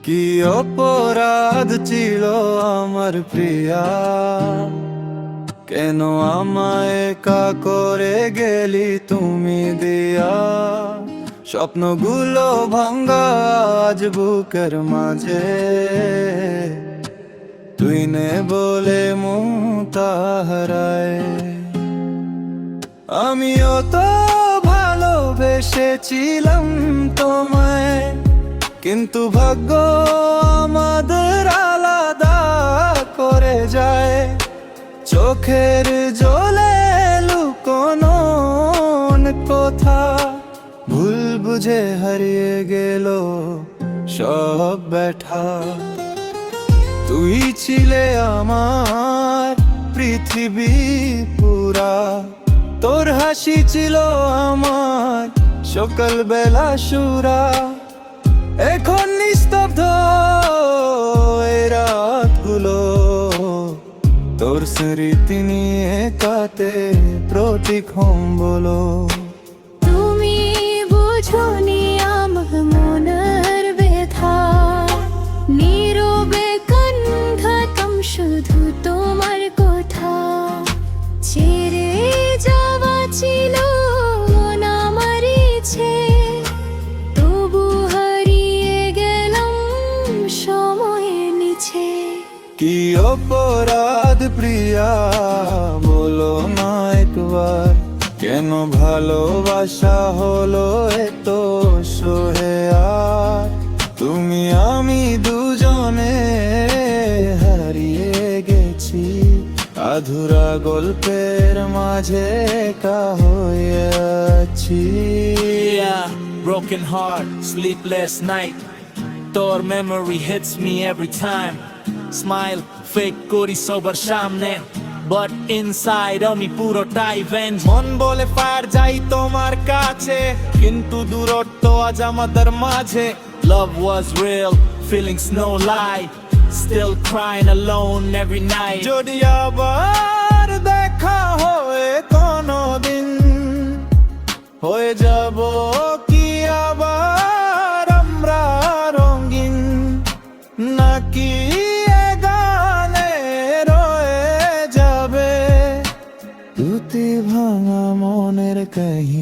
কি অপরাধ ছিল আমার প্রিয়া, কেন আমায় একা করে গেলি তুমি দিয়া। স্বপ্নগুলো ভাঙ্গা আজ বুকের মাঝে, তুই নে বলে মমতা হারায়। আমিও তো ভালোবেসেছিলাম তোমায়, কিন্তু ভাগ্য আমাদের আলাদা করে যায়। চোখের জলে লুকোনো কথা, ভুল বুঝে হারিয়ে গেল সব ব্যথা। তুই ছিলে আমার পৃথিবী পুরা, তোর হাসি ছিল আমার সকাল বেলা সুরা। এখন নিস্তব্ধ এই রাতগুলো, তোর স্মৃতি নিয়ে কাটে প্রতিক্ষণ বলো। তুমি বুঝোনি আমার মনের ব্যথা, নীরবে কান্দাতাম শুধু তোমার কথা। ছেড়ে যাওয়া ছিল না আমার ইচ্ছে, তবু হারিয়ে গেলাম সময়ের নিচে। কি অপরাধ প্রিয়া বলো না একবার, কেন ভালোবাসা হলো এত সোহে আর। তুমি আমি দুজনে হারিয়ে গেছি, আধুরা গল্পের মাঝে একা হয়ে আছি। Broken heart, sleepless night, তোর memory hits me every time. Smile, fake করি সবার সামনে, but inside আমি পুরোটাই venge. মন বলে ফায়ার যাই তোমার কাছে, কিন্তু দূরত্ব আজ আমাদের মাঝে। Love was real, feelings no lie, still crying alone every night. যদি আবার দেখা হয় কোনদিন, হয়ে যাব কি আবার আমরা রঙিন, নাকি এ গানে রয়ে যাবে দুটি ভাঙা মনের কাহিনী।